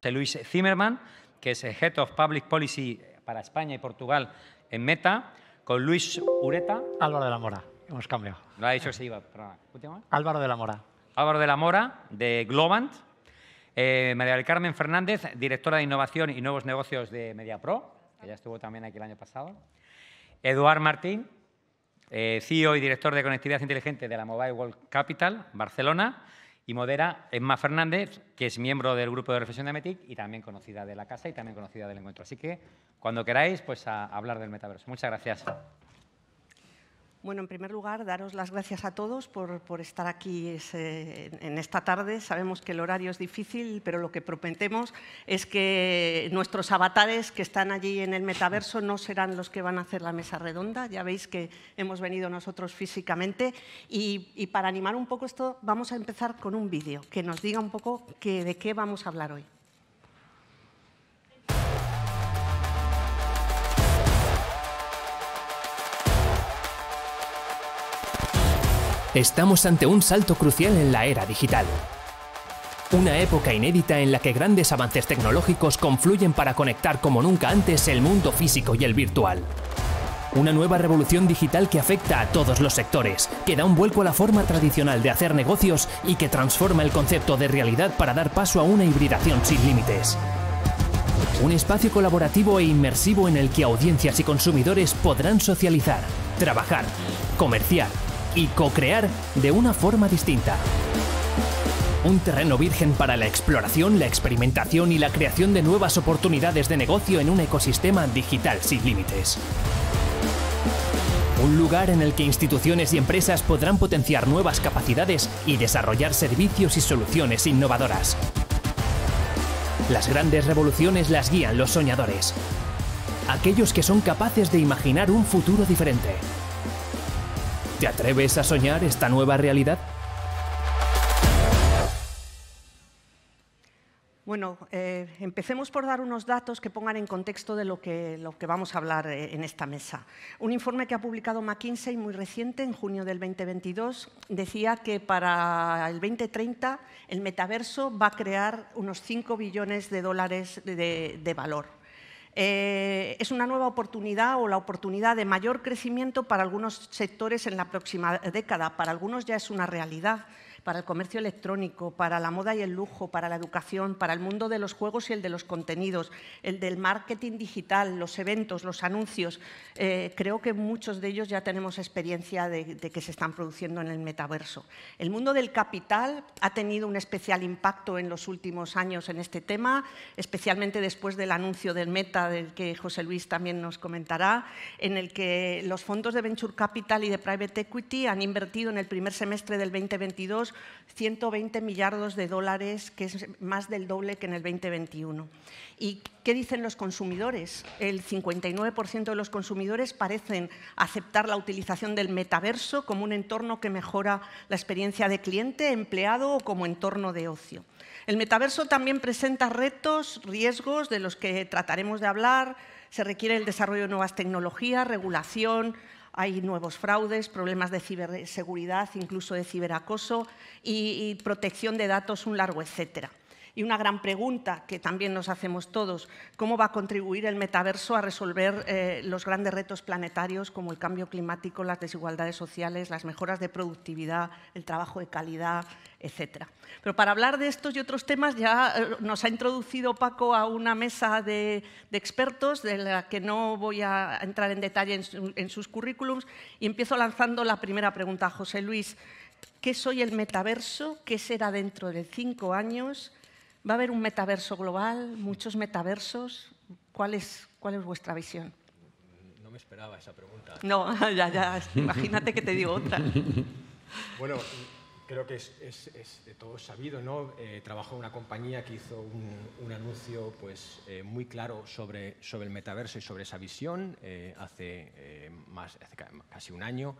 Luis Zimmerman, que es Head of Public Policy para España y Portugal en Meta, con Luis Ureta. Álvaro de la Mora, hemos cambiado. Lo ha dicho que se iba, perdona. Álvaro de la Mora. Álvaro de la Mora, de Globant. María del Carmen Fernández, directora de Innovación y Nuevos Negocios de MediaPro, que ya estuvo también aquí el año pasado. Eduard Martín, CEO y director de Conectividad Inteligente de la Mobile World Capital, Barcelona. Y modera Emma Fernández, que es miembro del grupo de reflexión de METIC y también conocida de la casa y también conocida del encuentro. Así que, cuando queráis, pues a hablar del metaverso. Muchas gracias. Bueno, en primer lugar, daros las gracias a todos por estar aquí en esta tarde. Sabemos que el horario es difícil, pero lo que prometemos es que nuestros avatares que están allí en el metaverso no serán los que van a hacer la mesa redonda. Ya veis que hemos venido nosotros físicamente. Y para animar un poco esto, vamos a empezar con un vídeo que nos diga un poco de qué vamos a hablar hoy. Estamos ante un salto crucial en la era digital. Una época inédita en la que grandes avances tecnológicos confluyen para conectar como nunca antes el mundo físico y el virtual. Una nueva revolución digital que afecta a todos los sectores, que da un vuelco a la forma tradicional de hacer negocios y que transforma el concepto de realidad para dar paso a una hibridación sin límites. Un espacio colaborativo e inmersivo en el que audiencias y consumidores podrán socializar, trabajar, comerciar y co-crear de una forma distinta. Un terreno virgen para la exploración, la experimentación y la creación de nuevas oportunidades de negocio en un ecosistema digital sin límites. Un lugar en el que instituciones y empresas podrán potenciar nuevas capacidades y desarrollar servicios y soluciones innovadoras. Las grandes revoluciones las guían los soñadores, aquellos que son capaces de imaginar un futuro diferente. ¿Te atreves a soñar esta nueva realidad? Bueno, empecemos por dar unos datos que pongan en contexto de lo que vamos a hablar en esta mesa. Un informe que ha publicado McKinsey muy reciente, en junio del 2022, decía que para el 2030 el metaverso va a crear unos 5 billones de dólares de valor. Es una nueva oportunidad o la oportunidad de mayor crecimiento para algunos sectores en la próxima década. Para algunos ya es una realidad, para el comercio electrónico, para la moda y el lujo, para la educación, para el mundo de los juegos y el de los contenidos, el del marketing digital, los eventos, los anuncios. Creo que muchos de ellos ya tenemos experiencia de que se están produciendo en el metaverso. El mundo del capital ha tenido un especial impacto en los últimos años en este tema, especialmente después del anuncio del Meta, del que José Luis también nos comentará, en el que los fondos de Venture Capital y de Private Equity han invertido en el primer semestre del 2022 120 millardos de dólares, que es más del doble que en el 2021. ¿Y qué dicen los consumidores? El 59% de los consumidores parecen aceptar la utilización del metaverso como un entorno que mejora la experiencia de cliente, empleado o como entorno de ocio. El metaverso también presenta retos, riesgos de los que trataremos de hablar. Se requiere el desarrollo de nuevas tecnologías, regulación. Hay nuevos fraudes, problemas de ciberseguridad, incluso de ciberacoso y protección de datos, un largo etcétera. Y una gran pregunta que también nos hacemos todos, ¿cómo va a contribuir el metaverso a resolver los grandes retos planetarios como el cambio climático, las desigualdades sociales, las mejoras de productividad, el trabajo de calidad, etcétera? Pero para hablar de estos y otros temas ya nos ha introducido Paco a una mesa de expertos de la que no voy a entrar en detalle en sus currículums y empiezo lanzando la primera pregunta a José Luis. ¿Qué es hoy el metaverso? ¿Qué será dentro de 5 años? ¿Va a haber un metaverso global? ¿Muchos metaversos? ¿Cuál es vuestra visión? No me esperaba esa pregunta. No, ya, imagínate que te digo otra. Bueno, creo que es de todo sabido, ¿no? Trabajo en una compañía que hizo un anuncio pues, muy claro sobre el metaverso y sobre esa visión hace casi un año,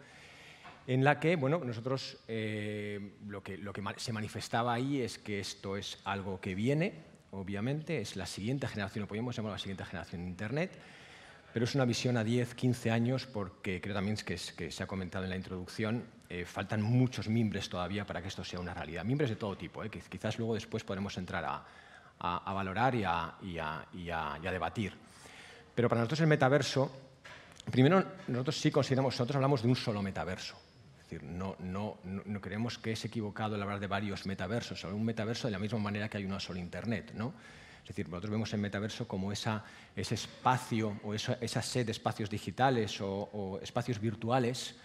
en la que, bueno, nosotros lo que se manifestaba ahí es que esto es algo que viene, obviamente, es la siguiente generación, lo podríamos llamar la siguiente generación de Internet, pero es una visión a 10, 15 años porque creo también que se ha comentado en la introducción, faltan muchos mimbres todavía para que esto sea una realidad. Mimbres de todo tipo, que quizás luego después podremos entrar a valorar y a debatir. Pero para nosotros el metaverso, primero, nosotros hablamos de un solo metaverso. Es decir, no creemos que es equivocado el hablar de varios metaversos, o un metaverso de la misma manera que hay una sola Internet, ¿no? Es decir, nosotros vemos el metaverso como ese espacio o esa set de espacios digitales o espacios virtuales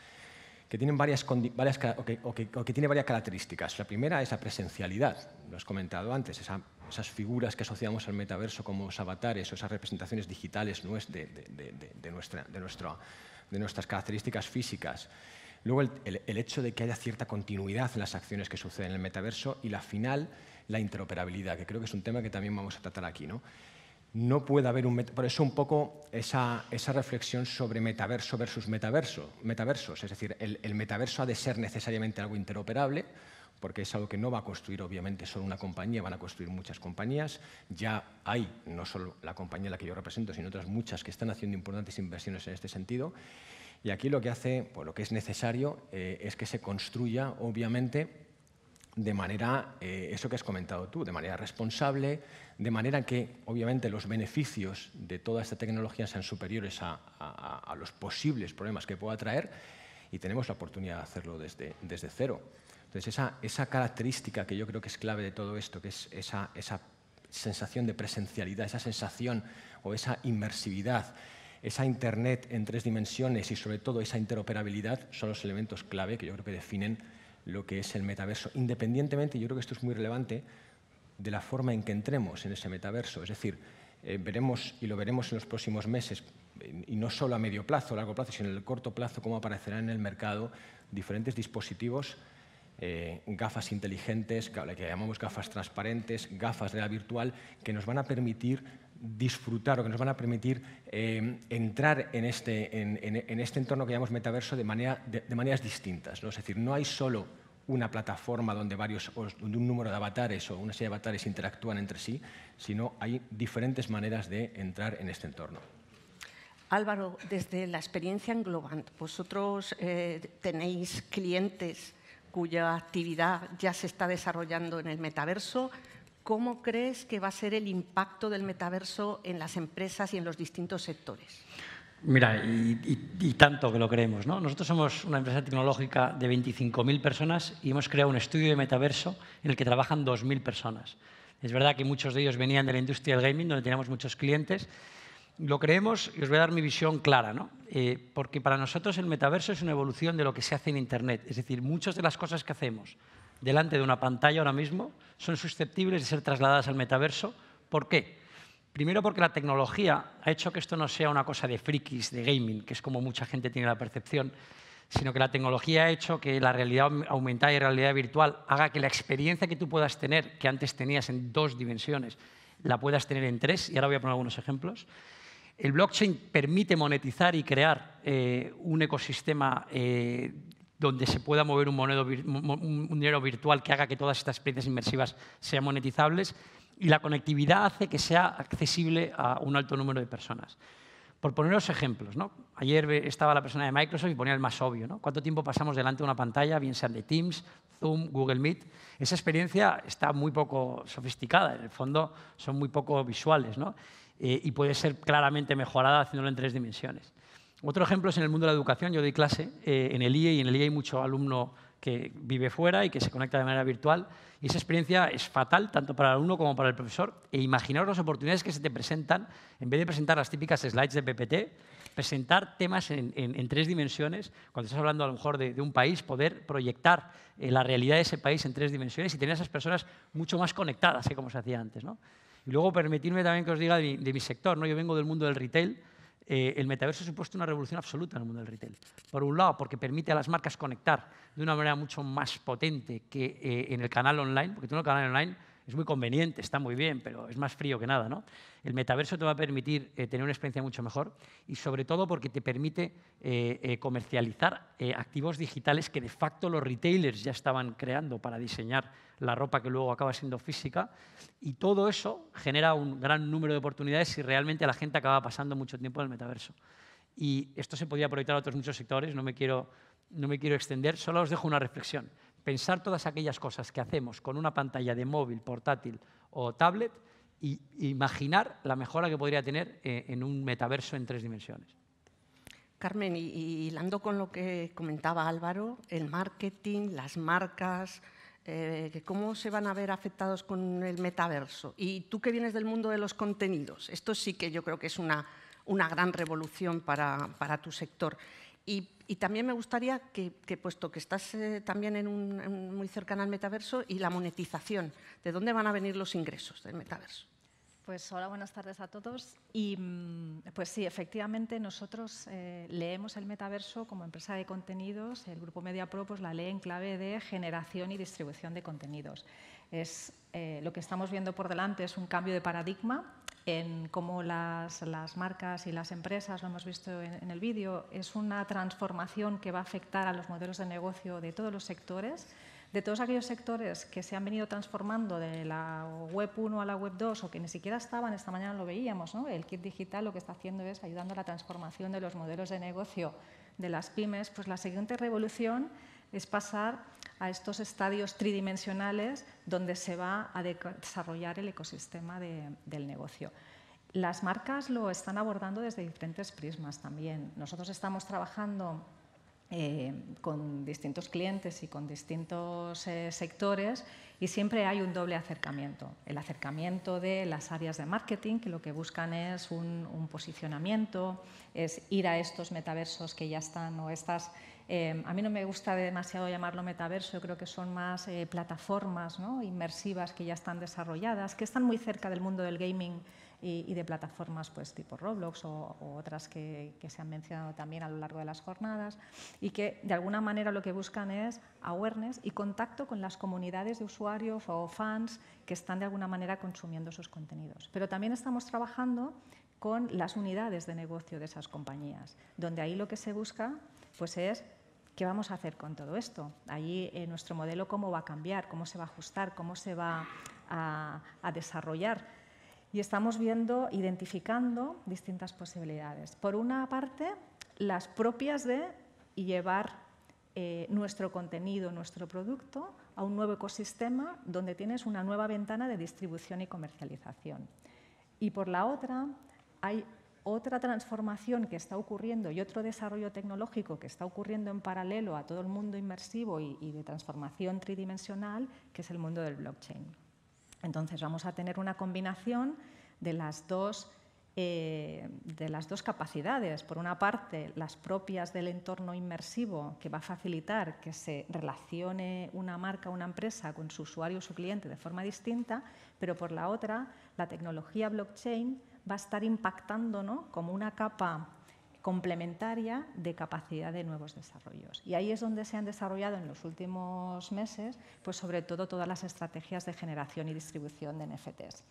que tienen que tiene varias características. La primera es la presencialidad, lo has comentado antes, esas figuras que asociamos al metaverso como los avatares o esas representaciones digitales de nuestras características físicas. Luego el hecho de que haya cierta continuidad en las acciones que suceden en el metaverso y la final, la interoperabilidad, que creo que es un tema que también vamos a tratar aquí, ¿no? No puede haber por eso un poco esa reflexión sobre metaverso versus metaversos. Es decir, el metaverso ha de ser necesariamente algo interoperable, porque es algo que no va a construir obviamente solo una compañía, van a construir muchas compañías. Ya hay, no solo la compañía a la que yo represento, sino otras muchas que están haciendo importantes inversiones en este sentido. Y aquí lo que lo que es necesario es que se construya, obviamente, de manera, eso que has comentado tú, de manera responsable, de manera que, obviamente, los beneficios de toda esta tecnología sean superiores a los posibles problemas que pueda traer, y tenemos la oportunidad de hacerlo desde cero. Entonces, esa característica que yo creo que es clave de todo esto, que es esa sensación de presencialidad, esa sensación o esa inmersividad, esa Internet en 3 dimensiones y, sobre todo, esa interoperabilidad son los elementos clave que yo creo que definen lo que es el metaverso, independientemente, yo creo que esto es muy relevante, de la forma en que entremos en ese metaverso. Es decir, veremos, y lo veremos en los próximos meses, y no solo a medio plazo, a largo plazo, sino en el corto plazo, cómo aparecerán en el mercado diferentes dispositivos, gafas inteligentes, que llamamos gafas transparentes, gafas de realidad virtual, que nos van a permitir disfrutar o que nos van a permitir entrar en este entorno que llamamos metaverso de maneras distintas, ¿no? Es decir, no hay solo una plataforma donde un número de avatares o una serie de avatares interactúan entre sí, sino hay diferentes maneras de entrar en este entorno. Álvaro, desde la experiencia en Globant, vosotros tenéis clientes cuya actividad ya se está desarrollando en el metaverso. ¿Cómo crees que va a ser el impacto del metaverso en las empresas y en los distintos sectores? Mira, y tanto que lo creemos, ¿no? Nosotros somos una empresa tecnológica de 25.000 personas y hemos creado un estudio de metaverso en el que trabajan 2.000 personas. Es verdad que muchos de ellos venían de la industria del gaming, donde teníamos muchos clientes. Lo creemos y os voy a dar mi visión clara, ¿no? Porque para nosotros el metaverso es una evolución de lo que se hace en Internet. Es decir, muchas de las cosas que hacemos delante de una pantalla ahora mismo son susceptibles de ser trasladadas al metaverso. ¿Por qué? Primero porque la tecnología ha hecho que esto no sea una cosa de frikis, de gaming, que es como mucha gente tiene la percepción, sino que la tecnología ha hecho que la realidad aumentada y realidad virtual haga que la experiencia que tú puedas tener, que antes tenías en 2 dimensiones, la puedas tener en 3, y ahora voy a poner algunos ejemplos. El blockchain permite monetizar y crear un ecosistema donde se pueda mover un dinero virtual que haga que todas estas experiencias inmersivas sean monetizables, y la conectividad hace que sea accesible a un alto número de personas. Por poneros ejemplos, ¿no? Ayer estaba la persona de Microsoft y ponía el más obvio, ¿no? ¿Cuánto tiempo pasamos delante de una pantalla, bien sean de Teams, Zoom, Google Meet? Esa experiencia está muy poco sofisticada, en el fondo son muy poco visuales, ¿no? Y puede ser claramente mejorada haciéndolo en 3 dimensiones. Otro ejemplo es en el mundo de la educación. Yo doy clase en el IE y en el IE hay mucho alumno que vive fuera y que se conecta de manera virtual. Y esa experiencia es fatal tanto para el alumno como para el profesor. E imaginaos las oportunidades que se te presentan, en vez de presentar las típicas slides de PPT, presentar temas en 3 dimensiones. Cuando estás hablando a lo mejor de un país, poder proyectar la realidad de ese país en 3 dimensiones y tener a esas personas mucho más conectadas, como se hacía antes, ¿no? Y luego permitidme también que os diga de mi sector, ¿no? Yo vengo del mundo del retail. El metaverso ha supuesto una revolución absoluta en el mundo del retail. Por un lado, porque permite a las marcas conectar de una manera mucho más potente que en el canal online, porque tú en el canal online es muy conveniente, está muy bien, pero es más frío que nada, ¿no? El metaverso te va a permitir tener una experiencia mucho mejor y, sobre todo, porque te permite comercializar activos digitales que, de facto, los retailers ya estaban creando para diseñar la ropa que luego acaba siendo física, y todo eso genera un gran número de oportunidades si realmente la gente acaba pasando mucho tiempo en el metaverso. Y esto se podría proyectar a otros muchos sectores, no me quiero extender, solo os dejo una reflexión. Pensar todas aquellas cosas que hacemos con una pantalla de móvil, portátil o tablet imaginar la mejora que podría tener en un metaverso en 3 dimensiones. Carmen, y hilando con lo que comentaba Álvaro, el marketing, las marcas, ¿cómo se van a ver afectados con el metaverso? Y tú que vienes del mundo de los contenidos, esto sí que yo creo que es una gran revolución para tu sector. Y también me gustaría que puesto que estás también muy cercana al metaverso, y la monetización, ¿de dónde van a venir los ingresos del metaverso? Pues hola, buenas tardes a todos. Y pues sí, efectivamente nosotros leemos el metaverso como empresa de contenidos. El Grupo MediaPro pues la lee en clave de generación y distribución de contenidos. Lo que estamos viendo por delante es un cambio de paradigma en cómo las marcas y las empresas, lo hemos visto en el vídeo, es una transformación que va a afectar a los modelos de negocio de todos los sectores. De todos aquellos sectores que se han venido transformando de la web 1 a la web 2 o que ni siquiera estaban, esta mañana lo veíamos, ¿no? El kit digital lo que está haciendo es ayudando a la transformación de los modelos de negocio de las pymes. Pues la siguiente revolución es pasar a estos estadios tridimensionales donde se va a desarrollar el ecosistema del negocio. Las marcas lo están abordando desde diferentes prismas también. Nosotros estamos trabajando con distintos clientes y con distintos sectores y siempre hay un doble acercamiento. El acercamiento de las áreas de marketing, que lo que buscan es un posicionamiento, es ir a estos metaversos que ya están o estas... a mí no me gusta demasiado llamarlo metaverso, yo creo que son más plataformas, ¿no?, inmersivas que ya están desarrolladas, que están muy cerca del mundo del gaming y de plataformas pues, tipo Roblox o otras que se han mencionado también a lo largo de las jornadas y que de alguna manera lo que buscan es awareness y contacto con las comunidades de usuarios o fans que están de alguna manera consumiendo sus contenidos. Pero también estamos trabajando con las unidades de negocio de esas compañías, donde ahí lo que se busca pues, es ¿qué vamos a hacer con todo esto? Allí nuestro modelo cómo va a cambiar, cómo se va a ajustar, cómo se va a desarrollar. Y estamos viendo, identificando distintas posibilidades. Por una parte, las propias de llevar nuestro contenido, nuestro producto a un nuevo ecosistema donde tienes una nueva ventana de distribución y comercialización. Y por la otra, hay otra transformación que está ocurriendo y otro desarrollo tecnológico que está ocurriendo en paralelo a todo el mundo inmersivo y de transformación tridimensional, que es el mundo del blockchain. Entonces, vamos a tener una combinación de las dos capacidades. Por una parte, las propias del entorno inmersivo, que va a facilitar que se relacione una marca, una empresa con su usuario o su cliente de forma distinta, pero por la otra, la tecnología blockchain va a estar impactando, ¿no?, como una capa complementaria de capacidad de nuevos desarrollos. Y ahí es donde se han desarrollado en los últimos meses, pues sobre todo todas las estrategias de generación y distribución de NFTs.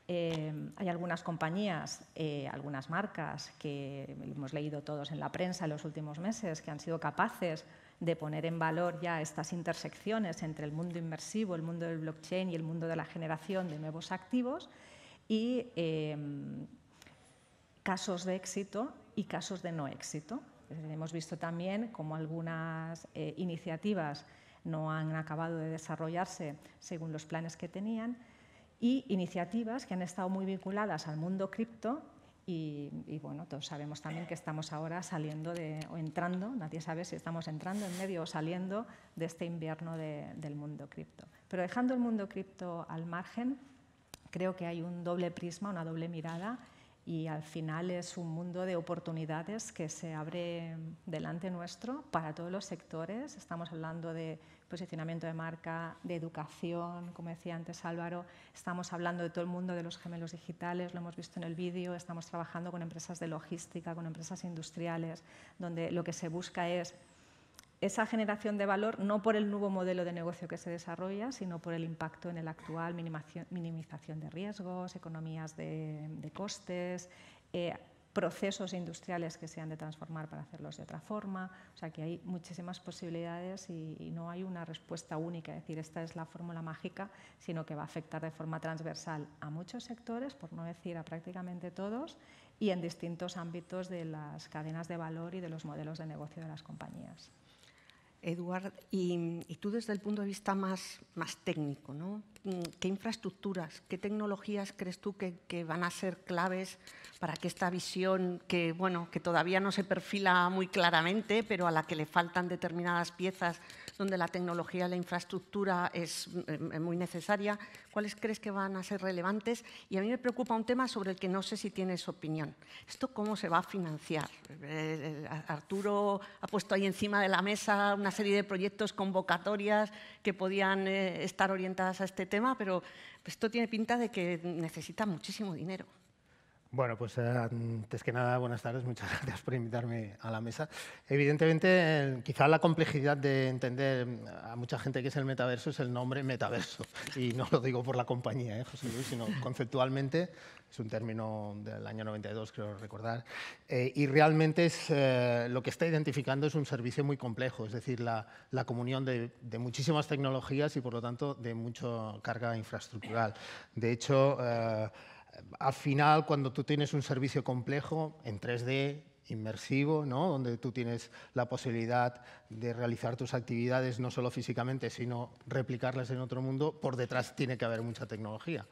Hay algunas compañías, algunas marcas que hemos leído todos en la prensa en los últimos meses que han sido capaces de poner en valor ya estas intersecciones entre el mundo inmersivo, el mundo del blockchain y el mundo de la generación de nuevos activos y casos de éxito y casos de no éxito. Hemos visto también cómo algunas iniciativas no han acabado de desarrollarse según los planes que tenían y iniciativas que han estado muy vinculadas al mundo cripto y bueno, todos sabemos también que estamos ahora saliendo o entrando, nadie sabe si estamos entrando en medio o saliendo de este invierno del mundo cripto. Pero dejando el mundo cripto al margen, creo que hay un doble prisma, una doble mirada y al final es un mundo de oportunidades que se abre delante nuestro para todos los sectores. Estamos hablando de posicionamiento de marca, de educación, como decía antes Álvaro, estamos hablando de todo el mundo de los gemelos digitales, lo hemos visto en el vídeo, estamos trabajando con empresas de logística, con empresas industriales, donde lo que se busca es esa generación de valor no por el nuevo modelo de negocio que se desarrolla, sino por el impacto en el actual, minimización de riesgos, economías de costes, procesos industriales que se han de transformar para hacerlos de otra forma. O sea que hay muchísimas posibilidades y no hay una respuesta única, es decir, esta es la fórmula mágica, sino que va a afectar de forma transversal a muchos sectores, por no decir a prácticamente todos, y en distintos ámbitos de las cadenas de valor y de los modelos de negocio de las compañías. Eduard, y tú desde el punto de vista más técnico, ¿no? ¿Qué infraestructuras, qué tecnologías crees tú que van a ser claves para que esta visión, que todavía no se perfila muy claramente, pero a la que le faltan determinadas piezas donde la tecnología y la infraestructura es muy necesaria, cuáles crees que van a ser relevantes? Y a mí me preocupa un tema sobre el que no sé si tienes opinión. ¿Esto cómo se va a financiar? Arturo ha puesto ahí encima de la mesa una serie de proyectos, convocatorias que podían estar orientadas a este tema, pero esto tiene pinta de que necesita muchísimo dinero. Bueno, pues antes que nada, buenas tardes, muchas gracias por invitarme a la mesa. Evidentemente, quizá la complejidad de entender a mucha gente qué es el metaverso es el nombre metaverso. Y no lo digo por la compañía, José Luis, sino conceptualmente. Es un término del año 92, creo recordar. Y realmente es, lo que está identificando es un servicio muy complejo, es decir, la comunión de muchísimas tecnologías y, por lo tanto, de mucha carga infraestructural. De hecho, al final, cuando tú tienes un servicio complejo en 3D, inmersivo, ¿no? Donde tú tienes la posibilidad de realizar tus actividades no solo físicamente, sino replicarlas en otro mundo, por detrás tiene que haber mucha tecnología.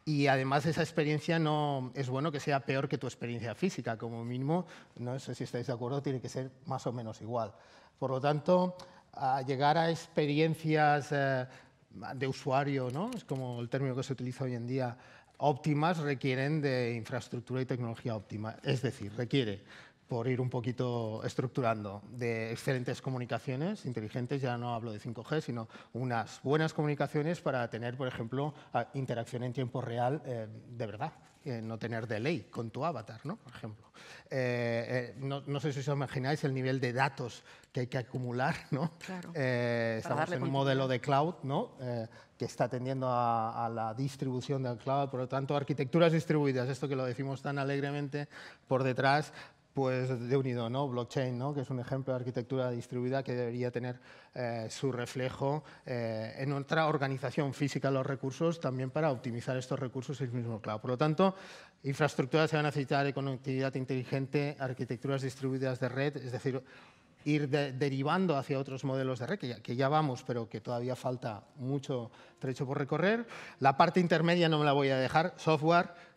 Y además esa experiencia no es bueno que sea peor que tu experiencia física, como mínimo, no sé si estáis de acuerdo, tiene que ser más o menos igual. Por lo tanto, a llegar a experiencias de usuario, ¿no? Es como el término que se utiliza hoy en día, óptimas, requieren de infraestructura y tecnología óptima. Es decir, requiere, por ir un poquito estructurando, de excelentes comunicaciones inteligentes, ya no hablo de 5G, sino unas buenas comunicaciones para tener, por ejemplo, interacción en tiempo real de verdad. No tener delay con tu avatar, ¿no? Por ejemplo. No sé si os imagináis el nivel de datos que hay que acumular, ¿no? Claro. Estamos en un modelo de cloud, ¿no? Que está tendiendo a la distribución del cloud, por lo tanto, arquitecturas distribuidas, esto que lo decimos tan alegremente por detrás, pues de unido, ¿no? Blockchain, ¿no? Que es un ejemplo de arquitectura distribuida que debería tener su reflejo en otra organización física de los recursos, también para optimizar estos recursos en el mismo cloud. Por lo tanto, infraestructuras se van a necesitar de conectividad inteligente, arquitecturas distribuidas de red, es decir, ir derivando hacia otros modelos de red, que ya vamos, pero que todavía falta mucho trecho por recorrer. La parte intermedia no me la voy a dejar, software,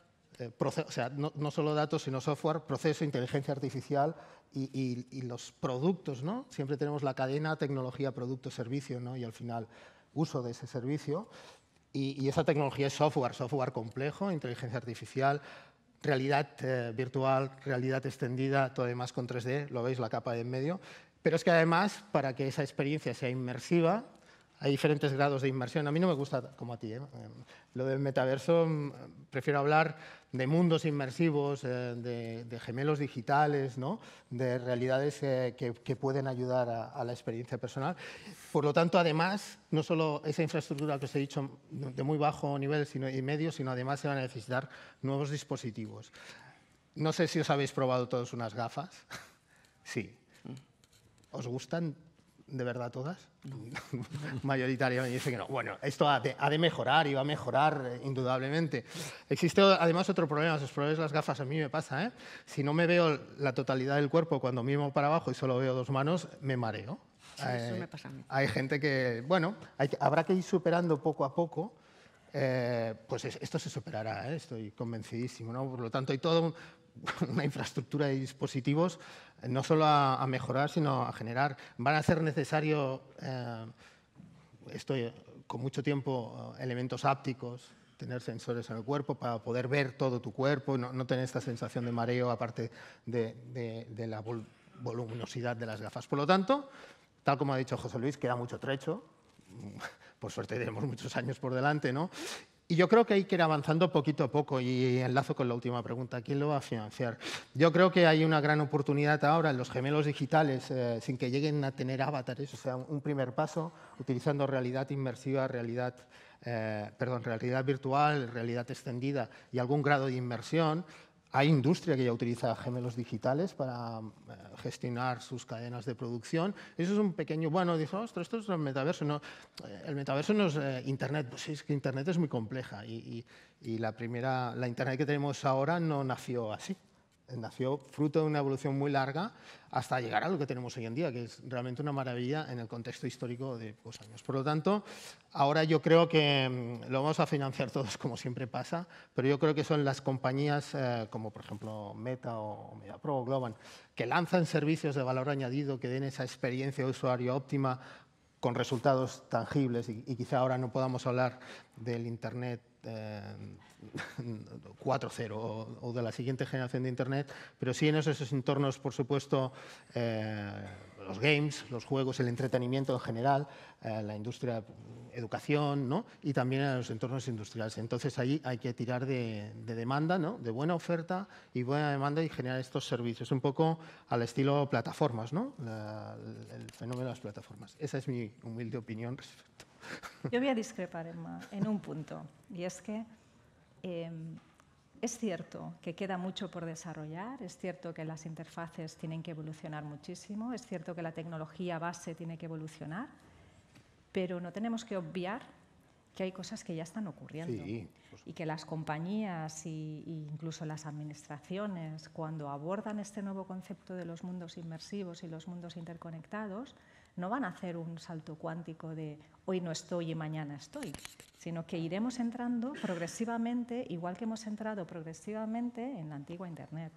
o sea, no solo datos, sino software, proceso, inteligencia artificial y los productos, ¿no? Siempre tenemos la cadena, tecnología, producto, servicio, ¿no? Y al final, uso de ese servicio. Y esa tecnología es software complejo, inteligencia artificial, realidad virtual, realidad extendida, todo además con 3D, lo veis, la capa de en medio. Pero es que además, para que esa experiencia sea inmersiva, hay diferentes grados de inmersión. A mí no me gusta como a ti, lo del metaverso, prefiero hablar de mundos inmersivos, de gemelos digitales, ¿no? De realidades que pueden ayudar a la experiencia personal. Por lo tanto, además, no solo esa infraestructura que os he dicho de muy bajo nivel y medio, sino además se van a necesitar nuevos dispositivos. No sé si os habéis probado todos unas gafas. Sí. ¿Os gustan de verdad todas? No. Mayoritariamente dice que no. Bueno, esto ha de mejorar y va a mejorar indudablemente. Existe además otro problema. Si os probáis las gafas, a mí me pasa, Si no me veo la totalidad del cuerpo cuando miro para abajo y solo veo dos manos, me mareo. Sí, eso me pasa a mí. Hay gente que, bueno, habrá que ir superando poco a poco. Pues esto se superará, estoy convencidísimo, ¿no? Por lo tanto, hay toda una infraestructura de dispositivos, no solo a mejorar, sino a generar. Van a ser necesarios, con mucho tiempo, elementos ápticos, tener sensores en el cuerpo para poder ver todo tu cuerpo, no tener esta sensación de mareo, aparte de la voluminosidad de las gafas. Por lo tanto, tal como ha dicho José Luis, queda mucho trecho. Por suerte tenemos muchos años por delante, ¿no? Y yo creo que hay que ir avanzando poquito a poco, y enlazo con la última pregunta, ¿quién lo va a financiar? Yo creo que hay una gran oportunidad ahora en los gemelos digitales, sin que lleguen a tener avatares, o sea, un primer paso, utilizando realidad inmersiva, realidad virtual, realidad extendida y algún grado de inmersión. Hay industria que ya utiliza gemelos digitales para gestionar sus cadenas de producción. Eso es un pequeño... Bueno, dices, ostras, esto es el metaverso. No, el metaverso no es Internet. Pues sí, es que Internet es muy compleja y la Internet que tenemos ahora no nació así. nació fruto de una evolución muy larga hasta llegar a lo que tenemos hoy en día, que es realmente una maravilla en el contexto histórico de pocos años. Por lo tanto, ahora yo creo que lo vamos a financiar todos, como siempre pasa, pero yo creo que son las compañías como, por ejemplo, Meta o MediaPro o Globant, que lanzan servicios de valor añadido que den esa experiencia de usuario óptima con resultados tangibles, y quizá ahora no podamos hablar del Internet 4.0 o de la siguiente generación de Internet, pero sí en esos entornos, por supuesto, los games, los juegos, el entretenimiento en general, la industria, educación, ¿no? Y también en los entornos industriales. Entonces, ahí hay que tirar de demanda, ¿no? De buena oferta y buena demanda y generar estos servicios, un poco al estilo plataformas, ¿no? El fenómeno de las plataformas. Esa es mi humilde opinión respecto. Yo voy a discrepar, Emma, en un punto, y es que es cierto que queda mucho por desarrollar, es cierto que las interfaces tienen que evolucionar muchísimo, es cierto que la tecnología base tiene que evolucionar, pero no tenemos que obviar que hay cosas que ya están ocurriendo y que las compañías e incluso las administraciones, cuando abordan este nuevo concepto de los mundos inmersivos y los mundos interconectados, no van a hacer un salto cuántico de hoy no estoy y mañana estoy, sino que iremos entrando progresivamente, igual que hemos entrado progresivamente en la antigua Internet.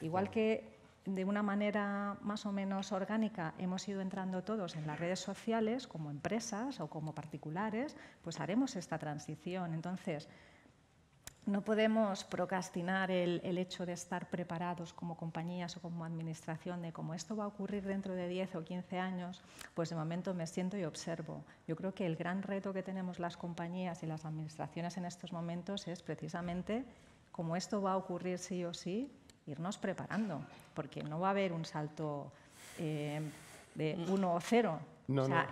Igual que de una manera más o menos orgánica hemos ido entrando todos en las redes sociales, como empresas o como particulares, pues haremos esta transición. Entonces, no podemos procrastinar el hecho de estar preparados como compañías o como administración de cómo esto va a ocurrir dentro de 10 o 15 años, pues de momento me siento y observo. Yo creo que el gran reto que tenemos las compañías y las administraciones en estos momentos es precisamente, como esto va a ocurrir sí o sí, irnos preparando, porque no va a haber un salto de 1 o 0.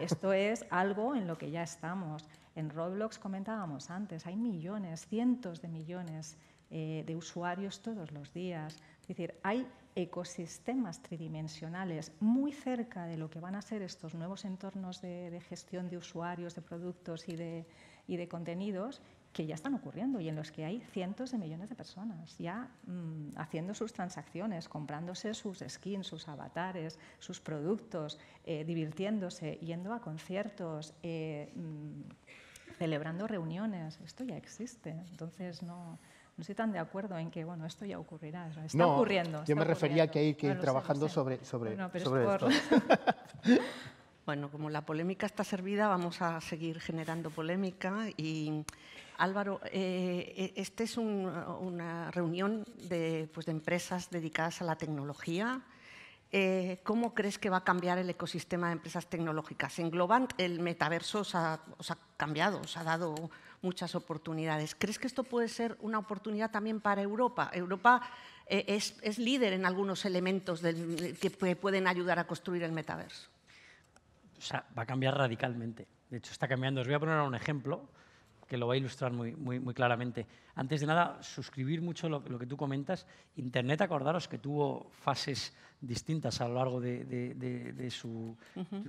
Esto es algo en lo que ya estamos. En Roblox comentábamos antes, hay millones, cientos de millones de usuarios todos los días. Es decir, hay ecosistemas tridimensionales muy cerca de lo que van a ser estos nuevos entornos de gestión de usuarios, de productos y de contenidos que ya están ocurriendo y en los que hay cientos de millones de personas ya haciendo sus transacciones, comprándose sus skins, sus avatares, sus productos, divirtiéndose, yendo a conciertos, celebrando reuniones. Esto ya existe. Entonces, no estoy tan de acuerdo en que, bueno, esto ya ocurrirá. Está ocurriendo. Yo me refería a que hay que ir trabajando sobre esto. Bueno, como la polémica está servida, vamos a seguir generando polémica. Y, Álvaro, esta es una reunión de empresas dedicadas a la tecnología. ¿Cómo crees que va a cambiar el ecosistema de empresas tecnológicas? En Globant el metaverso os ha cambiado, os ha dado muchas oportunidades. ¿Crees que esto puede ser una oportunidad también para Europa? Europa es líder en algunos elementos que pueden ayudar a construir el metaverso. O sea, va a cambiar radicalmente. De hecho, está cambiando. Os voy a poner un ejemplo que lo va a ilustrar muy claramente. Antes de nada, suscribir mucho lo que tú comentas. Internet, acordaros que tuvo fases distintas a lo largo de su...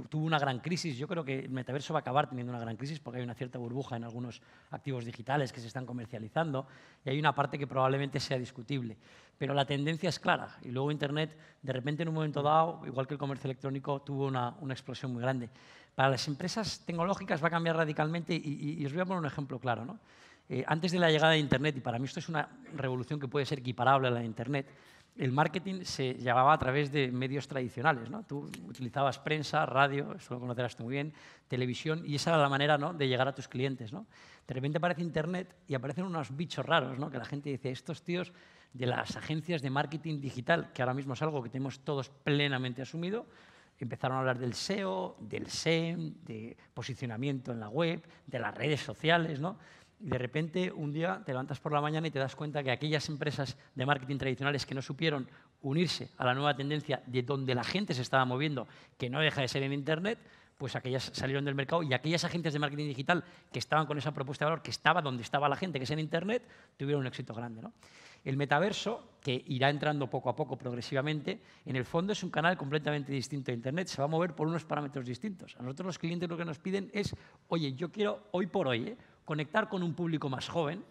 Tuvo una gran crisis. Yo creo que el metaverso va a acabar teniendo una gran crisis porque hay una cierta burbuja en algunos activos digitales que se están comercializando y hay una parte que probablemente sea discutible. Pero la tendencia es clara. Y luego Internet, de repente, en un momento dado, igual que el comercio electrónico, tuvo una explosión muy grande. Para las empresas tecnológicas va a cambiar radicalmente y os voy a poner un ejemplo claro, ¿no? Antes de la llegada de Internet, y para mí esto es una revolución que puede ser equiparable a la de Internet, el marketing se llevaba a través de medios tradicionales, ¿no? Tú utilizabas prensa, radio, esto lo conocerás tú muy bien, televisión, y esa era la manera, ¿no?, de llegar a tus clientes, ¿no? De repente aparece Internet y aparecen unos bichos raros, ¿no?, que la gente dice, estos tíos de las agencias de marketing digital, que ahora mismo es algo que tenemos todos plenamente asumido, empezaron a hablar del SEO, del SEM, de posicionamiento en la web, de las redes sociales, ¿no? Y de repente, un día te levantas por la mañana y te das cuenta que aquellas empresas de marketing tradicionales que no supieron unirse a la nueva tendencia de donde la gente se estaba moviendo, que no deja de ser en Internet, pues aquellas salieron del mercado y aquellas agencias de marketing digital que estaban con esa propuesta de valor, que estaba donde estaba la gente, que es en Internet, tuvieron un éxito grande, ¿no? El metaverso, que irá entrando poco a poco, progresivamente, en el fondo es un canal completamente distinto a Internet. Se va a mover por unos parámetros distintos. A nosotros los clientes lo que nos piden es, oye, yo quiero hoy por hoy conectar con un público más joven,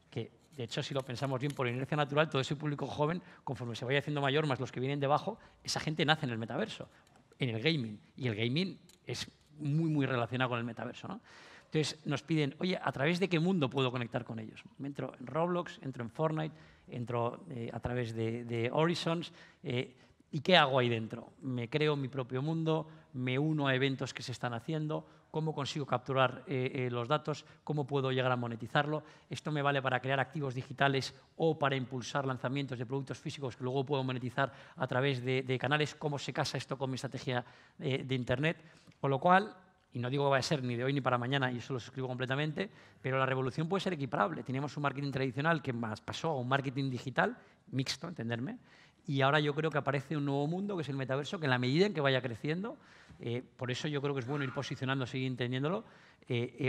que De hecho, si lo pensamos bien, por inercia natural, todo ese público joven, conforme se vaya haciendo mayor, más los que vienen debajo, esa gente nace en el metaverso, en el gaming. Y el gaming es muy, muy relacionado con el metaverso, ¿no? Entonces, nos piden, oye, ¿a través de qué mundo puedo conectar con ellos? Entro en Roblox, entro en Fortnite, entro a través de Horizons. ¿Y qué hago ahí dentro? Me creo mi propio mundo, me uno a eventos que se están haciendo, cómo consigo capturar los datos, cómo puedo llegar a monetizarlo. Esto me vale para crear activos digitales o para impulsar lanzamientos de productos físicos que luego puedo monetizar a través de canales. ¿Cómo se casa esto con mi estrategia de Internet? Con lo cual, y no digo que vaya a ser ni de hoy ni para mañana, y eso lo suscribo completamente, pero la revolución puede ser equiparable. Teníamos un marketing tradicional que pasó a un marketing digital, mixto, entenderme, y ahora yo creo que aparece un nuevo mundo, que es el metaverso, que en la medida en que vaya creciendo, por eso yo creo que es bueno ir posicionándose y entendiéndolo,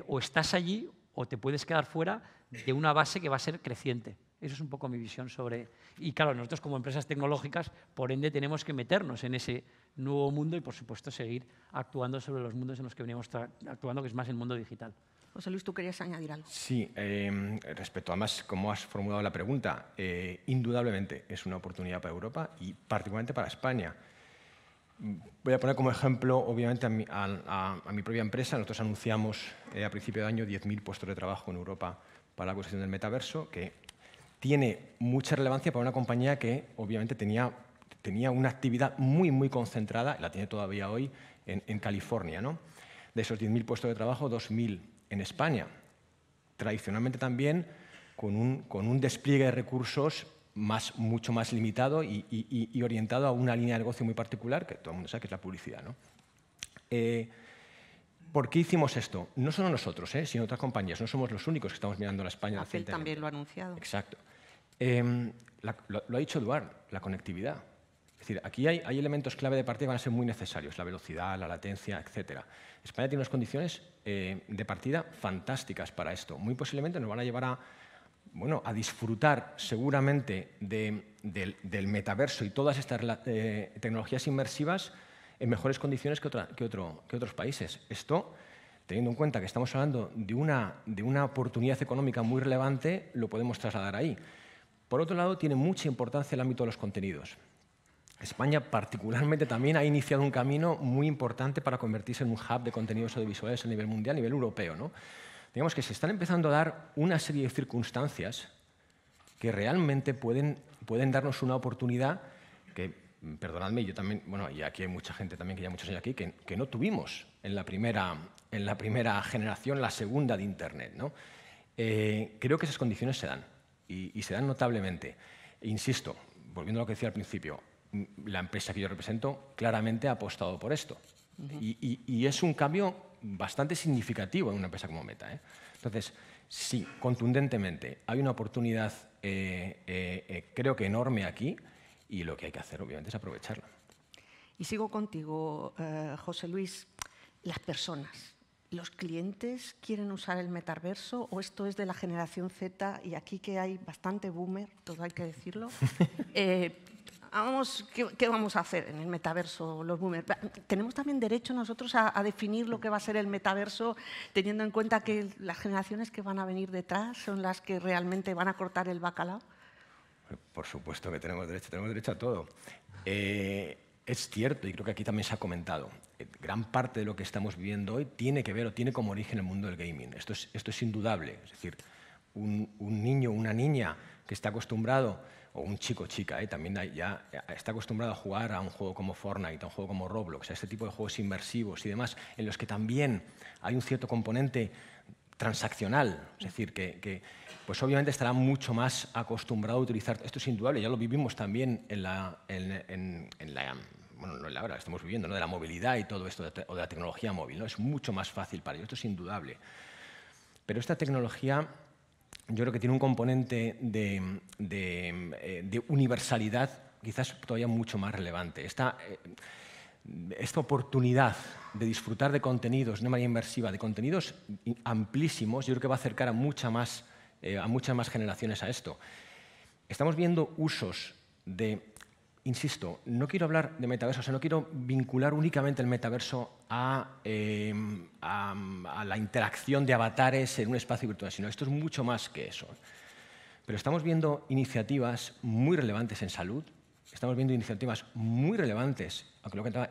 o estás allí o te puedes quedar fuera de una base que va a ser creciente. Eso es un poco mi visión sobre... Y claro, nosotros como empresas tecnológicas, por ende, tenemos que meternos en ese nuevo mundo y, por supuesto, seguir actuando sobre los mundos en los que veníamos actuando, que es más el mundo digital. José Luis, ¿tú querías añadir algo? Sí, respecto además, como has formulado la pregunta, indudablemente es una oportunidad para Europa y particularmente para España. Voy a poner como ejemplo, obviamente, a mi propia empresa. Nosotros anunciamos a principio de año 10.000 puestos de trabajo en Europa para la cuestión del metaverso, que tiene mucha relevancia para una compañía que obviamente tenía una actividad muy, muy concentrada, la tiene todavía hoy, en California, ¿no? De esos 10.000 puestos de trabajo, 2.000 en España. Tradicionalmente también con un despliegue de recursos mucho más limitado y orientado a una línea de negocio muy particular, que todo el mundo sabe que es la publicidad, ¿no? ¿Por qué hicimos esto? No solo nosotros, sino otras compañías. No somos los únicos que estamos mirando a España. Apple también lo ha anunciado. Exacto. Lo ha dicho Eduard, la conectividad. Es decir, aquí hay elementos clave de partida que van a ser muy necesarios, la velocidad, la latencia, etc. España tiene unas condiciones de partida fantásticas para esto. Muy posiblemente nos van a llevar a disfrutar seguramente del metaverso y todas estas tecnologías inmersivas en mejores condiciones que otros países. Esto, teniendo en cuenta que estamos hablando de una oportunidad económica muy relevante, lo podemos trasladar ahí. Por otro lado, tiene mucha importancia el ámbito de los contenidos. España particularmente también ha iniciado un camino muy importante para convertirse en un hub de contenidos audiovisuales a nivel mundial, a nivel europeo, ¿no? Digamos que se están empezando a dar una serie de circunstancias que realmente pueden darnos una oportunidad que, perdonadme, yo también, bueno, y aquí hay mucha gente también que lleva muchos años aquí, que no tuvimos en la primera generación, la segunda de Internet, ¿no? Creo que esas condiciones se dan, y se dan notablemente. Insisto, volviendo a lo que decía al principio, la empresa que yo represento claramente ha apostado por esto. Y es un cambio bastante significativo en una empresa como Meta, ¿eh? Entonces, sí, contundentemente, hay una oportunidad, creo que enorme aquí, y lo que hay que hacer, obviamente, es aprovecharla. Y sigo contigo, José Luis. Las personas, ¿los clientes quieren usar el metaverso o esto es de la generación Z y aquí que hay bastante boomer, todo hay que decirlo? ¿Qué vamos a hacer en el metaverso los boomers? ¿Tenemos también derecho nosotros a definir lo que va a ser el metaverso teniendo en cuenta que las generaciones que van a venir detrás son las que realmente van a cortar el bacalao? Por supuesto que tenemos derecho a todo. Es cierto, y creo que aquí también se ha comentado, gran parte de lo que estamos viviendo hoy tiene que ver o tiene como origen el mundo del gaming. Esto es indudable. Es decir, un niño o una niña que está acostumbrado, o un chico o chica, también ya está acostumbrado a jugar a un juego como Fortnite, a un juego como Roblox, a este tipo de juegos inmersivos y demás, en los que también hay un cierto componente transaccional, es decir, que pues obviamente estará mucho más acostumbrado a utilizar. Esto es indudable, ya lo vivimos también bueno, no en la hora que estamos viviendo, ¿no? De la movilidad y todo esto, o de la tecnología móvil, ¿no? Es mucho más fácil para ellos, esto es indudable. Pero esta tecnología yo creo que tiene un componente de universalidad quizás todavía mucho más relevante. Esta oportunidad de disfrutar de contenidos de una manera inmersiva, de contenidos amplísimos, yo creo que va a acercar a muchas más generaciones a esto. Estamos viendo usos insisto, no quiero hablar de metaverso, o sea, no quiero vincular únicamente el metaverso a la interacción de avatares en un espacio virtual, sino esto es mucho más que eso. pero estamos viendo iniciativas muy relevantes en salud, estamos viendo iniciativas muy relevantes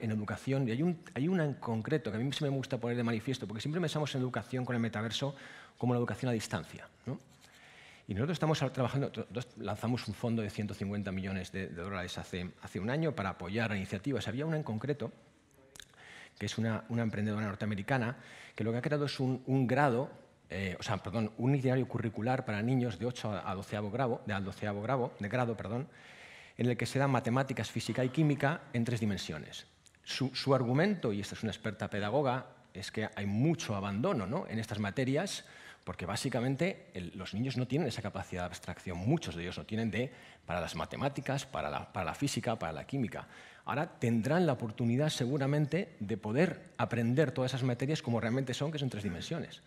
en educación, y hay una en concreto que a mí se me gusta poner de manifiesto, porque siempre pensamos en educación con el metaverso como la educación a distancia, ¿no? Y nosotros estamos trabajando, lanzamos un fondo de 150 millones de dólares hace un año para apoyar a iniciativas. Había una en concreto, que es una emprendedora norteamericana, que lo que ha creado es un itinerario curricular para niños de 8 a 12º grado, en el que se dan matemáticas, física y química en 3 dimensiones. Su argumento, y esta es una experta pedagoga, es que hay mucho abandono, ¿no?, en estas materias, porque básicamente los niños no tienen esa capacidad de abstracción, muchos de ellos no tienen para las matemáticas, para la física, para la química. Ahora tendrán la oportunidad seguramente de poder aprender todas esas materias como realmente son, que son 3 dimensiones.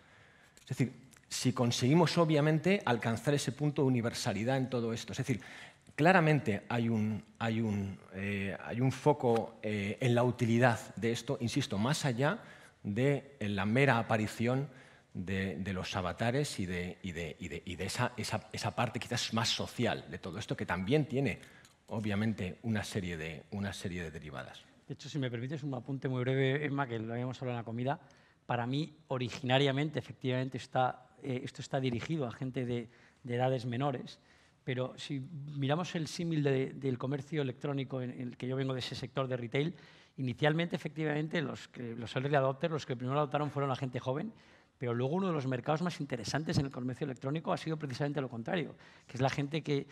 Es decir, si conseguimos obviamente alcanzar ese punto de universalidad en todo esto, es decir, claramente hay un foco en la utilidad de esto, insisto, más allá de la mera aparición de los avatares y de esa parte quizás más social de todo esto, que también tiene, obviamente, una serie de derivadas. De hecho, si me permites un apunte muy breve, Emma, que lo habíamos hablado en la comida, para mí, originariamente, efectivamente, esto está dirigido a gente de edades menores, pero si miramos el símil del comercio electrónico, en el que yo vengo de ese sector de retail, inicialmente, efectivamente, los early adopters, los que primero lo adoptaron fueron la gente joven, pero luego uno de los mercados más interesantes en el comercio electrónico ha sido precisamente lo contrario, que es la gente que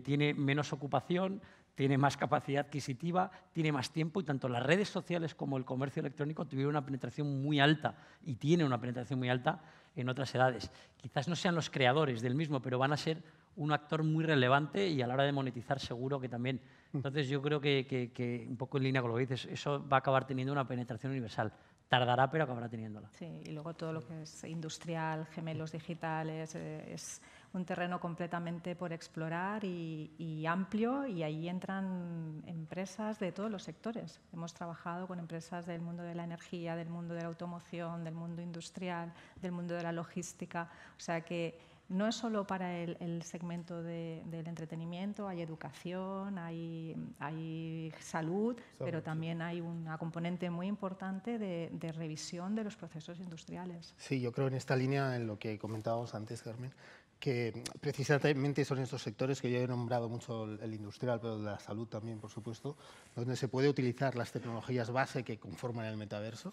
tiene menos ocupación, tiene más capacidad adquisitiva, tiene más tiempo, y tanto las redes sociales como el comercio electrónico tuvieron una penetración muy alta y tienen una penetración muy alta en otras edades. Quizás no sean los creadores del mismo, pero van a ser un actor muy relevante, y a la hora de monetizar seguro que también. Entonces yo creo que un poco en línea con lo que dices, eso va a acabar teniendo una penetración universal. Tardará, pero acabará teniéndola. Sí, y luego todo lo que es industrial, gemelos digitales, es un terreno completamente por explorar y amplio, y ahí entran empresas de todos los sectores. Hemos trabajado con empresas del mundo de la energía, del mundo de la automoción, del mundo industrial, del mundo de la logística. O sea que no es solo para el segmento del entretenimiento, hay educación, hay salud, pero también hay una componente muy importante de revisión de los procesos industriales. Sí, yo creo en esta línea, en lo que comentábamos antes, Carmen, que precisamente son estos sectores que yo he nombrado mucho, el industrial, pero de la salud también, por supuesto, donde se puede utilizar las tecnologías base que conforman el metaverso,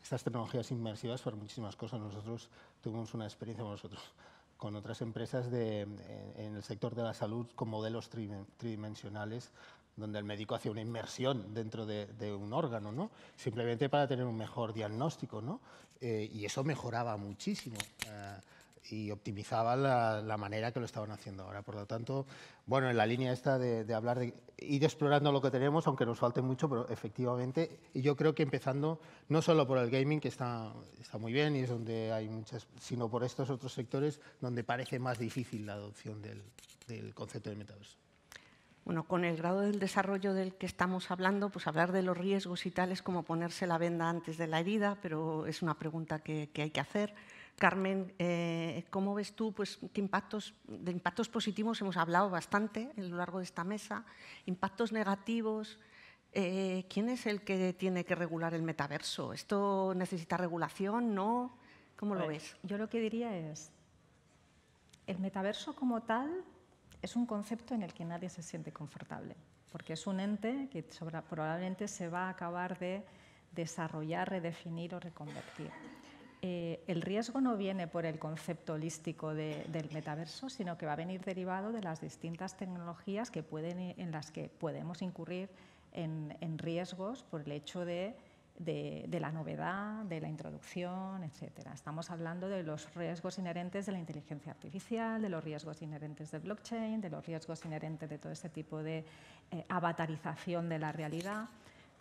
estas tecnologías inmersivas para muchísimas cosas. Nosotros tuvimos una experiencia con otras empresas en el sector de la salud con modelos tridimensionales, donde el médico hacía una inmersión dentro de un órgano, ¿no?, simplemente para tener un mejor diagnóstico, ¿no? Y eso mejoraba muchísimo y optimizaba la manera que lo estaban haciendo ahora. Por lo tanto, bueno, en la línea esta de hablar de ir explorando lo que tenemos, aunque nos falte mucho, pero efectivamente, y yo creo que empezando no solo por el gaming, que está muy bien y es donde hay muchas, sino por estos otros sectores donde parece más difícil la adopción del concepto de metaverso. Bueno, con el grado del desarrollo del que estamos hablando, pues hablar de los riesgos y tal es como ponerse la venda antes de la herida, pero es una pregunta que hay que hacer. Carmen, ¿cómo ves tú qué de impactos positivos hemos hablado bastante a lo largo de esta mesa? ¿Impactos negativos? ¿Quién es el que tiene que regular el metaverso? ¿Esto necesita regulación? ¿No? ¿Cómo lo ves? Yo lo que diría es, el metaverso como tal es un concepto en el que nadie se siente confortable, porque es un ente que probablemente se va a acabar de desarrollar, redefinir o reconvertir. El riesgo no viene por el concepto holístico del metaverso, sino que va a venir derivado de las distintas tecnologías en las que podemos incurrir en riesgos por el hecho de la novedad, de la introducción, etc. Estamos hablando de los riesgos inherentes de la inteligencia artificial, de los riesgos inherentes del blockchain, de los riesgos inherentes de todo este tipo de avatarización de la realidad.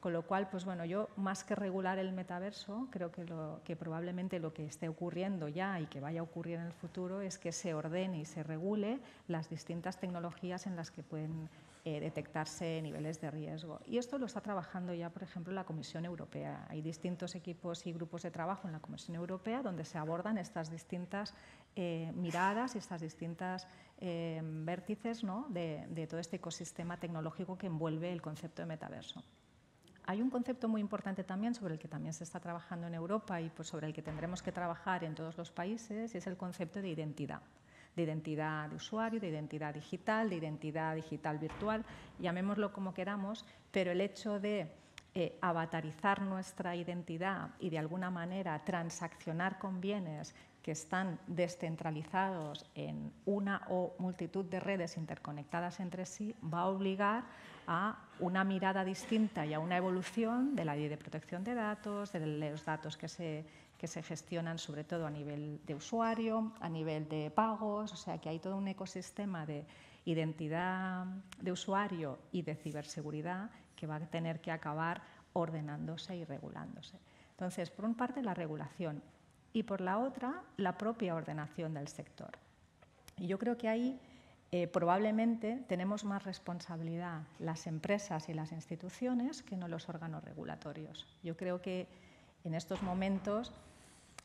Con lo cual, pues bueno, yo más que regular el metaverso, creo que probablemente lo que esté ocurriendo ya y que vaya a ocurrir en el futuro es que se ordene y se regule las distintas tecnologías en las que pueden detectarse niveles de riesgo. Y esto lo está trabajando ya, por ejemplo, la Comisión Europea. Hay distintos equipos y grupos de trabajo en la Comisión Europea donde se abordan estas distintas miradas y estas distintas vértices, ¿no?, de todo este ecosistema tecnológico que envuelve el concepto de metaverso. Hay un concepto muy importante también sobre el que también se está trabajando en Europa y pues, sobre el que tendremos que trabajar en todos los países, y es el concepto de identidad de usuario, de identidad digital virtual, llamémoslo como queramos, pero el hecho de avatarizar nuestra identidad y de alguna manera transaccionar con bienes que están descentralizados en una o multitud de redes interconectadas entre sí, va a obligar a una mirada distinta y a una evolución de la ley de protección de datos, de los datos que se gestionan sobre todo a nivel de usuario, a nivel de pagos, o sea que hay todo un ecosistema de identidad de usuario y de ciberseguridad que va a tener que acabar ordenándose y regulándose. Entonces, por una parte, la regulación y por la otra, la propia ordenación del sector. Y yo creo que ahí probablemente tenemos más responsabilidad las empresas y las instituciones que no los órganos regulatorios. Yo creo que en estos momentos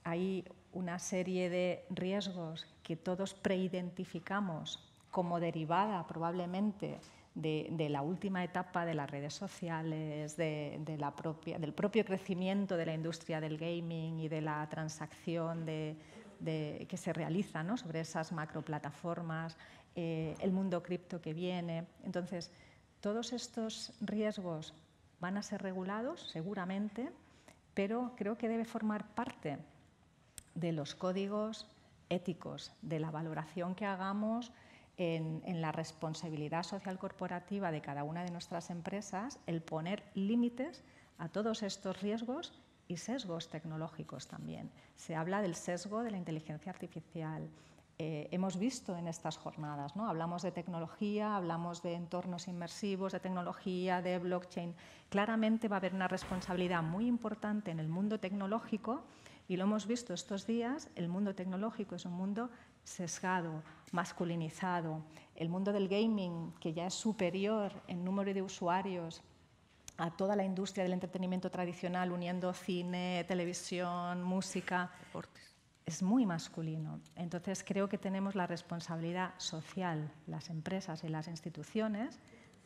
hay una serie de riesgos que todos preidentificamos como derivada probablemente de la última etapa de las redes sociales, del propio crecimiento de la industria del gaming y de la transacción que se realiza, ¿no?, sobre esas macroplataformas, el mundo cripto que viene. Entonces, todos estos riesgos van a ser regulados seguramente, pero creo que debe formar parte de los códigos éticos, de la valoración que hagamos en la responsabilidad social corporativa de cada una de nuestras empresas, el poner límites a todos estos riesgos y sesgos tecnológicos también. Se habla del sesgo de la inteligencia artificial. Hemos visto en estas jornadas, ¿no?, hablamos de tecnología, hablamos de entornos inmersivos, de tecnología, de blockchain. Claramente va a haber una responsabilidad muy importante en el mundo tecnológico y lo hemos visto estos días. El mundo tecnológico es un mundo sesgado, masculinizado. El mundo del gaming, que ya es superior en número de usuarios a toda la industria del entretenimiento tradicional, uniendo cine, televisión, música, deportes, es muy masculino. Entonces, creo que tenemos la responsabilidad social, las empresas y las instituciones,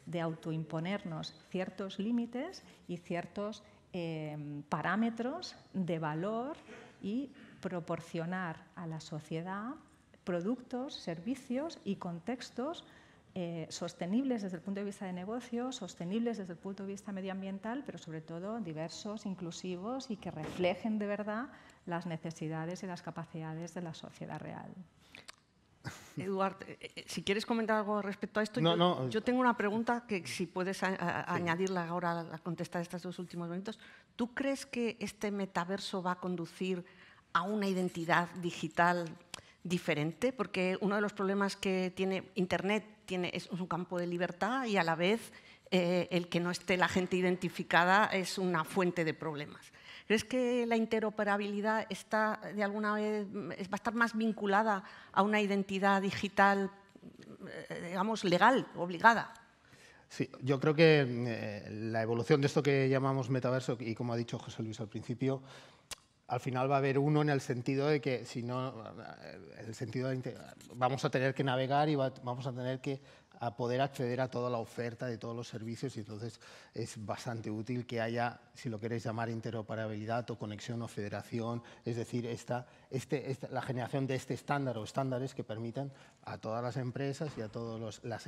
de autoimponernos ciertos límites y ciertos parámetros de valor y proporcionar a la sociedad productos, servicios y contextos sostenibles desde el punto de vista de negocio, sostenibles desde el punto de vista medioambiental, pero sobre todo diversos, inclusivos y que reflejen de verdad las necesidades y las capacidades de la sociedad real. Eduard, si quieres comentar algo respecto a esto, yo tengo una pregunta que si puedes añadirla ahora a contestar estos dos últimos minutos. ¿Tú crees que este metaverso va a conducir a una identidad digital diferente? Porque uno de los problemas que tiene Internet es un campo de libertad y a la vez el que no esté la gente identificada es una fuente de problemas. ¿Crees que la interoperabilidad está, de alguna vez, va a estar más vinculada a una identidad digital, digamos, legal, obligada? Sí, yo creo que la evolución de esto que llamamos metaverso, y como ha dicho José Luis al principio, al final va a haber uno en el sentido de que si no, vamos a tener que navegar y vamos a tener que poder acceder a toda la oferta de todos los servicios, y entonces es bastante útil que haya, si lo queréis llamar, interoperabilidad o conexión o federación, es decir, la generación de este estándar o estándares que permitan a todas las empresas y a todos los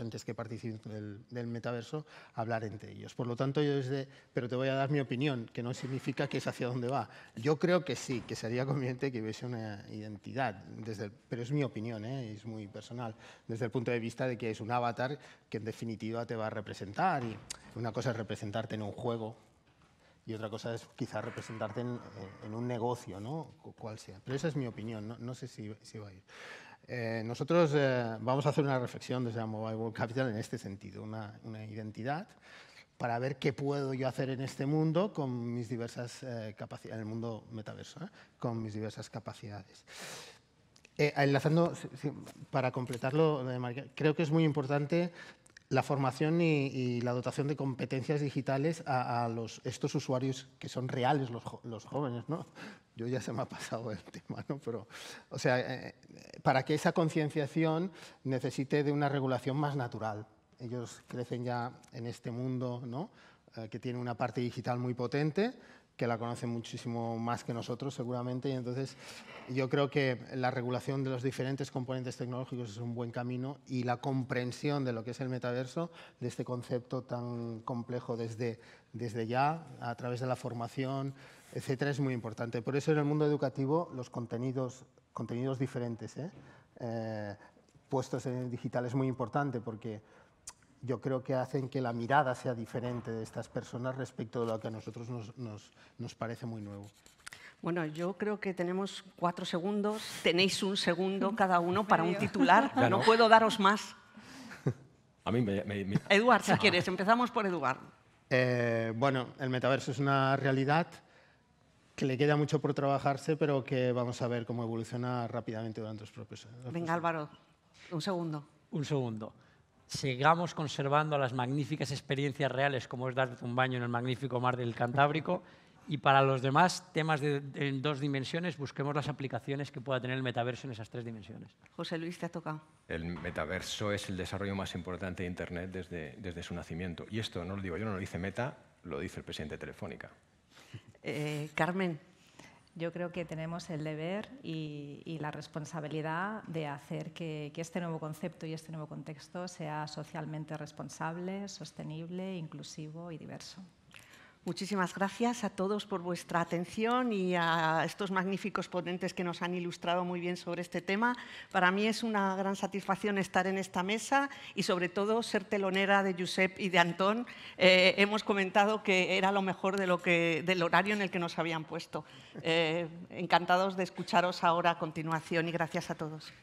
entes que participen del metaverso hablar entre ellos. Por lo tanto, pero te voy a dar mi opinión, que no significa que es hacia dónde va. Yo creo que sí, que sería conveniente que hubiese una identidad, pero es mi opinión, es muy personal, desde el punto de vista de que es un avatar que en definitiva te va a representar, y una cosa es representarte en un juego y otra cosa es quizás representarte en un negocio, ¿no?, cual sea. Pero esa es mi opinión, no sé si va a ir. Nosotros vamos a hacer una reflexión desde la Mobile World Capital en este sentido, una identidad para ver qué puedo yo hacer en este mundo con mis diversas capacidades, en el mundo metaverso, con mis diversas capacidades. Enlazando, para completarlo, creo que es muy importante la formación y la dotación de competencias digitales a estos usuarios que son reales, los jóvenes, ¿no? Yo ya se me ha pasado el tema, ¿no? Pero, o sea, para que esa concienciación necesite de una regulación más natural. Ellos crecen ya en este mundo, ¿no? Que tiene una parte digital muy potente, que la conocen muchísimo más que nosotros seguramente, y entonces yo creo que la regulación de los diferentes componentes tecnológicos es un buen camino, y la comprensión de lo que es el metaverso, de este concepto tan complejo desde ya, a través de la formación, etcétera, es muy importante. Por eso en el mundo educativo los contenidos diferentes, puestos en el digital, es muy importante, porque yo creo que hacen que la mirada sea diferente de estas personas respecto de lo que a nosotros nos parece muy nuevo. Bueno, yo creo que tenemos 4 segundos, tenéis 1 segundo cada uno para un titular, no puedo daros más. A mí Eduard, si quieres, empezamos por Eduard. Bueno, el metaverso es una realidad que le queda mucho por trabajarse, pero que vamos a ver cómo evoluciona rápidamente durante los propios años. Venga, Álvaro, 1 segundo. 1 segundo. Sigamos conservando las magníficas experiencias reales, como es darte un baño en el magnífico mar del Cantábrico, y para los demás temas en 2 dimensiones, busquemos las aplicaciones que pueda tener el metaverso en esas 3 dimensiones. José Luis, te ha tocado. El metaverso es el desarrollo más importante de Internet desde su nacimiento. Y esto no lo digo yo, no lo dice Meta, lo dice el presidente de Telefónica. Carmen. Yo creo que tenemos el deber y la responsabilidad de hacer que este nuevo concepto y este nuevo contexto sea socialmente responsable, sostenible, inclusivo y diverso. Muchísimas gracias a todos por vuestra atención y a estos magníficos ponentes que nos han ilustrado muy bien sobre este tema. Para mí es una gran satisfacción estar en esta mesa y, sobre todo, ser telonera de Josep y de Antón. Hemos comentado que era lo mejor del horario en el que nos habían puesto. Encantados de escucharos ahora a continuación y gracias a todos.